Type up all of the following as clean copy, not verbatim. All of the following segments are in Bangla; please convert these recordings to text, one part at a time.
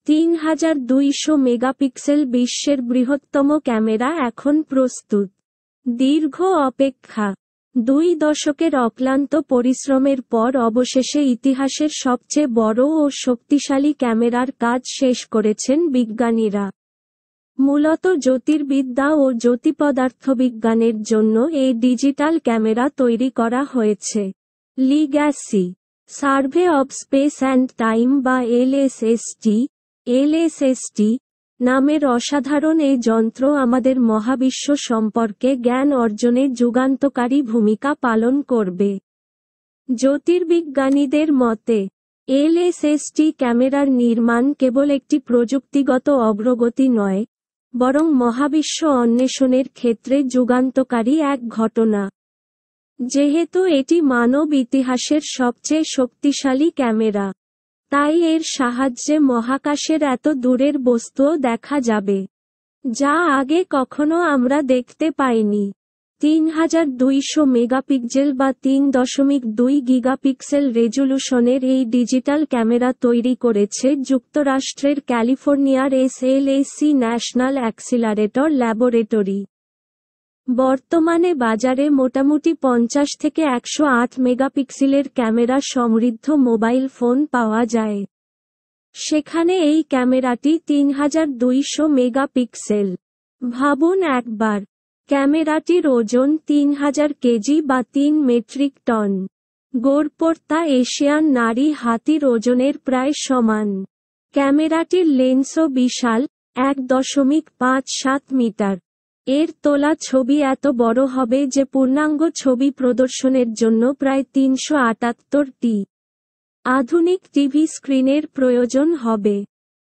3200 মেগাপিক্সেল বিশ্বের বৃহত্তম ক্যামেরা এখন প্রস্তুত। দীর্ঘ অপেক্ষা, 2 দশকের অক্লান্ত পরিশ্রমের পর অবশেষে ইতিহাসের সবচেয়ে বড় ও শক্তিশালী ক্যামেরার কাজ শেষ করেছেন বিজ্ঞানীরা। মূলত জ্যোতির্বিদ্যা ও জ্যোতিপদার্থবিজ্ঞানের জন্য এই ডিজিটাল ক্যামেরা তৈরি করা হয়েছে। Legacy survey of space and time বা এলএসএসটি নামের অসাধারণ এই যন্ত্র আমাদের মহাবিশ্ব সম্পর্কে জ্ঞান অর্জনে যুগান্তকারী ভূমিকা পালন করবে। জ্যোতির্বিজ্ঞানীদের মতে, এলএসএসটি ক্যামেরার নির্মাণ কেবল একটি প্রযুক্তিগত অগ্রগতি নয়, বরং মহাবিশ্ব অন্বেষণের ক্ষেত্রে যুগান্তকারী এক ঘটনা। যেহেতু এটি মানব ইতিহাসের সবচেয়ে শক্তিশালী ক্যামেরা, তাই এর সাহায্যে মহাকাশের এত দূরের বস্তুও দেখা যাবে, যা আগে কখনো আমরা দেখতে পাইনি। 3200 মেগাপিক্সেল বা 3.2 গিগাপিক্সেল রেজোলিউশনের এই ডিজিটাল ক্যামেরা তৈরি করেছে যুক্তরাষ্ট্রের ক্যালিফোর্নিয়ার এসএলএসি ন্যাশনাল অ্যাক্সিলারেটর ল্যাবরেটরি। বর্তমানে বাজারে মোটামুটি 50 থেকে 108 মেগাপিক্সেলের ক্যামেরা সমৃদ্ধ মোবাইল ফোন পাওয়া যায়। সেখানে এই ক্যামেরাটি 3200 মেগাপিক্সেল। ভাবুন একবার, ক্যামেরাটির ওজন 3000 কেজি বা 3 মেট্রিক টন। গড়পড়তা এশিয়ান নারী হাতির ওজনের প্রায় সমান। ক্যামেরাটির লেন্সও বিশাল, 1.57 মিটার। এর তোলা ছবি এত বড় হবে যে পূর্ণাঙ্গ ছবি প্রদর্শনের জন্য প্রায় 378টি আধুনিক টিভি স্ক্রিনের প্রয়োজন হবে।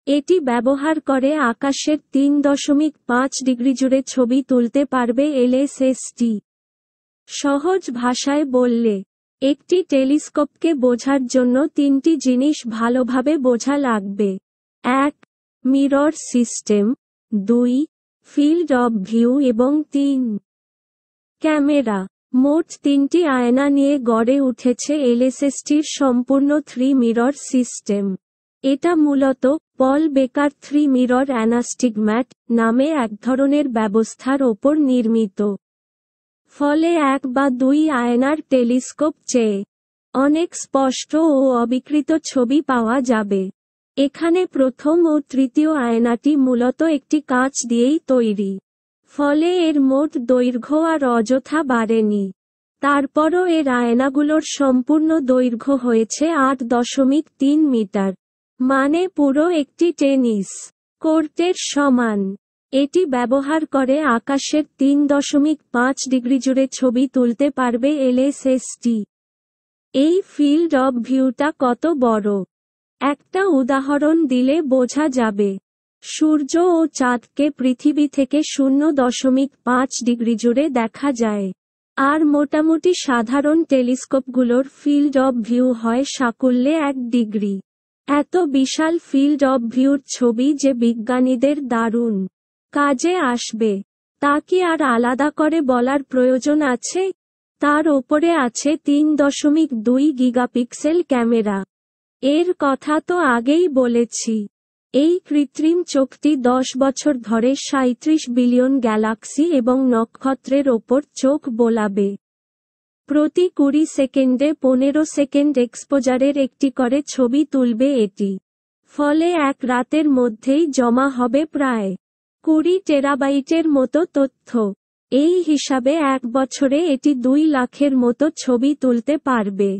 এটি ব্যবহার করে আকাশের 3.5 ডিগ্রি জুড়ে ছবি তুলতে পারবে এলএসএসটি। সহজ ভাষায় বললে, একটি টেলিস্কোপকে বোঝার জন্য 3টি জিনিস ভালোভাবে বোঝা লাগবে। 1. Mirror system, 2. Field of view এবং 3. ক্যামেরা। মোট 3টি আয়না নিয়ে গড়ে উঠেছে এলএসএসটির সম্পূর্ণ 3 মিরর সিস্টেম। এটা মূলত পল বেকার 3 মিরর অ্যানাস্টিগম্যাট নামে এক ধরনের ব্যবস্থার ওপর নির্মিত। ফলে 1 বা 2 আয়নার টেলিস্কোপ চেয়ে অনেক স্পষ্ট ও অবিকৃত ছবি পাওয়া যাবে। এখানে প্রথম ও তৃতীয় আয়নাটি মূলত একটি কাঁচ দিয়েই তৈরি। ফলে এর মোট দৈর্ঘ্য আর অযথা বাড়েনি। তারপরও এর আয়নাগুলোর সম্পূর্ণ দৈর্ঘ্য হয়েছে 8.3 মিটার। মানে পুরো একটি টেনিস কোর্টের সমান। এটি ব্যবহার করে আকাশের 3.5 ডিগ্রি জুড়ে ছবি তুলতে পারবে এলএসএসটি। এই ফিল্ড অব ভিউটা কত বড়? একটা উদাহরণ দিলে বোঝা যাবে। সূর্য ও চাঁদকে পৃথিবী থেকে 0.5 ডিগ্রি জুড়ে দেখা যায়। আর মোটামুটি সাধারণ টেলিস্কোপগুলোর ফিল্ড অব ভিউ হয় সাকুল্যে 1 ডিগ্রি। এত বিশাল ফিল্ড অব ভিউর ছবি যে বিজ্ঞানীদের দারুণ কাজে আসবে, তা কি আর আলাদা করে বলার প্রয়োজন আছে? তার ওপরে আছে 3.2 গিগাপিক্সেল ক্যামেরা। এর কথা তো আগেই বলেছি। এই কৃত্রিম চোখটি 10 বছর ধরে 37 বিলিয়ন গ্যালাক্সি এবং নক্ষত্রের ওপর চোখ বোলাবে। প্রতি 20 সেকেন্ডে 15 সেকেন্ড এক্সপোজারের একটি করে ছবি তুলবে এটি। ফলে এক রাতের মধ্যেই জমা হবে প্রায় 20 টেরাবাইটের মতো তথ্য। এই হিসাবে 1 বছরে এটি 2 লাখের মতো ছবি তুলতে পারবে।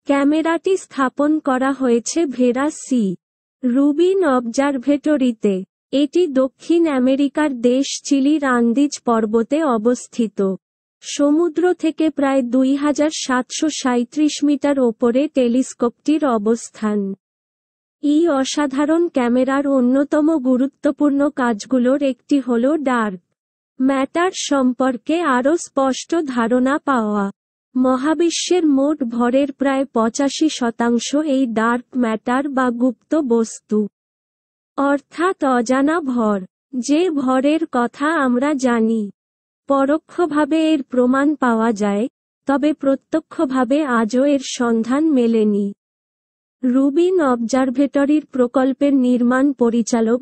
ক্যামেরাটি স্থাপন করা হয়েছে ভেরা সি. রুবিন অবজারভেটরিতে। এটি দক্ষিণ আমেরিকার দেশ চিলির আন্দিজ পর্বতে অবস্থিত। সমুদ্র থেকে প্রায় 2737 মিটার ওপরে টেলিস্কোপটির অবস্থান। এই অসাধারণ ক্যামেরার অন্যতম গুরুত্বপূর্ণ কাজগুলোর একটি হল ডার্ক ম্যাটার সম্পর্কে আরও স্পষ্ট ধারণা পাওয়া। মহাবিশ্বের মোট ভরের প্রায় 85% এই ডার্ক ম্যাটার বা গুপ্ত বস্তু। অর্থাৎ অজানা ভর। যে ভরের কথা আমরা জানি, পরোক্ষভাবে এর প্রমাণ পাওয়া যায়, তবে প্রত্যক্ষভাবে আজও এর সন্ধান মেলেনি। রুবিন অবজারভেটরির প্রকল্পের নির্মাণ পরিচালক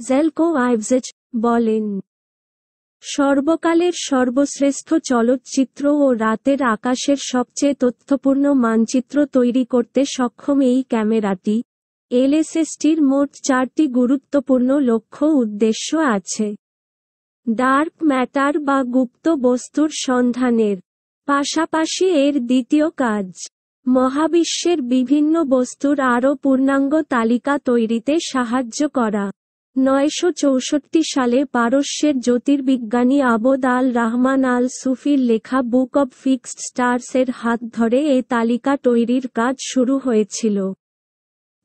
জেলকো আইভজেচ বলেন, সর্বকালের সর্বশ্রেষ্ঠ চলচ্চিত্র ও রাতের আকাশের সবচেয়ে তথ্যপূর্ণ মানচিত্র তৈরি করতে সক্ষম এই ক্যামেরাটি, এলএসএসটির মোট 4টি গুরুত্বপূর্ণ লক্ষ্য উদ্দেশ্য আছে। ডার্ক ম্যাটার বা গুপ্ত বস্তুর সন্ধানের পাশাপাশি এর দ্বিতীয় কাজ, মহাবিশ্বের বিভিন্ন বস্তুর আরও পূর্ণাঙ্গ তালিকা তৈরিতে সাহায্য করা। 964 সালে পারস্যের জ্যোতির্বিজ্ঞানী আবদ আল রাহমান আল সুফির লেখা বুক অব ফিক্সড স্টারস-এর হাত ধরে এ তালিকা তৈরির কাজ শুরু হয়েছিল।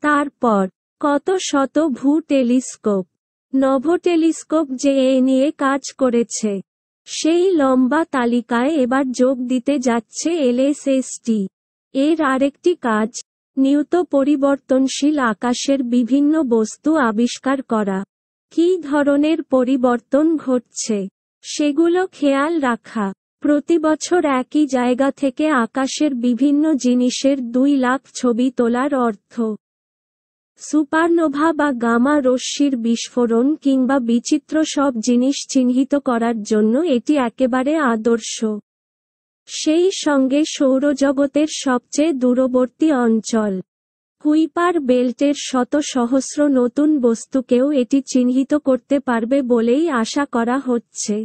তারপর কত শত ভূ-টেলিস্কোপ, নভোটেলিস্কোপ যে এ নিয়ে কাজ করেছে, সেই লম্বা তালিকায় এবার যোগ দিতে যাচ্ছে এলএসএসটি। এর আরেকটি কাজ, নিয়ত পরিবর্তনশীল আকাশের বিভিন্ন বস্তু আবিষ্কার করা। কী ধরনের পরিবর্তন ঘটছে সেগুলো খেয়াল রাখা। প্রতি বছর একই জায়গা থেকে আকাশের বিভিন্ন জিনিসের 2 লাখ ছবি তোলার অর্থ সুপারনোভা বা গামা রশ্মির বিস্ফোরণ কিংবা বিচিত্র সব জিনিস চিহ্নিত করার জন্য এটি একেবারে আদর্শ। সেই সঙ্গে সৌরজগতের সবচেয়ে দূরবর্তী অঞ্চল কুইপার বেল্টের শত সহস্র নতুন বস্তুকেও এটি চিহ্নিত করতে পারবে বলেই আশা করা হচ্ছে।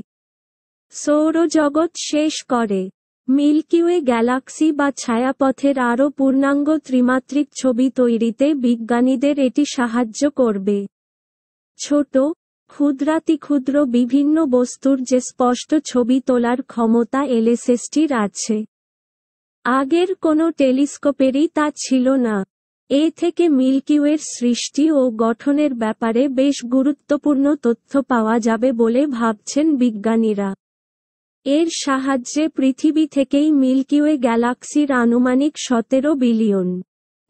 সৌরজগৎ শেষ করে মিল্কিওয়ে গ্যালাক্সি বা ছায়াপথের আরও পূর্ণাঙ্গ ত্রিমাত্রিক ছবি তৈরিতে বিজ্ঞানীদের এটি সাহায্য করবে। ছোট, ক্ষুদ্রাতিক্ষুদ্র বিভিন্ন বস্তুর যে স্পষ্ট ছবি তোলার ক্ষমতা এলএসএসটির আছে, আগের কোনো টেলিস্কোপেরই তা ছিল না। এ থেকে মিল্কিওয়ের সৃষ্টি ও গঠনের ব্যাপারে বেশ গুরুত্বপূর্ণ তথ্য পাওয়া যাবে বলে ভাবছেন বিজ্ঞানীরা। এর সাহায্যে পৃথিবী থেকেই মিল্কিওয়ে গ্যালাক্সির আনুমানিক 17 বিলিয়ন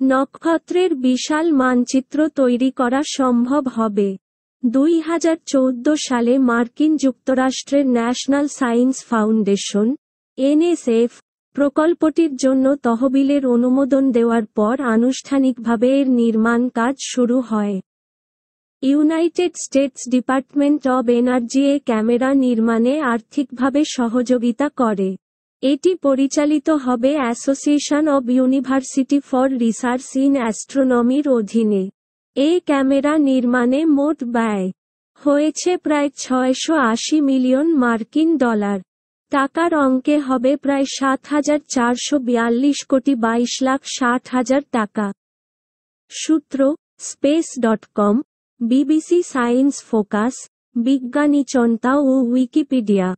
নক্ষত্রের বিশাল মানচিত্র তৈরি করা সম্ভব হবে। 2014 সালে মার্কিন যুক্তরাষ্ট্রের ন্যাশনাল সায়েন্স ফাউন্ডেশন (এনএসএফ) প্রকল্পটির জন্য তহবিলের অনুমোদন দেওয়ার পর আনুষ্ঠানিকভাবে এর নির্মাণ কাজ শুরু হয়। United States Department of Energy এ ক্যামেরা নির্মাণে আর্থিকভাবে সহযোগিতা করে। এটি পরিচালিত হবে Association of University for Research in অ্যাস্ট্রোনমির অধীনে। এই ক্যামেরা নির্মাণে মোট ব্যয় হয়েছে প্রায় $680 মিলিয়ন মার্কিন ডলার। টাকার অঙ্কে হবে প্রায় 7,442 কোটি 22,60,000 টাকা। সূত্র, space.com, বিবিসি সায়েন্স ফোকাস, বিজ্ঞানী চন্তা ও উইকিপিডিয়া।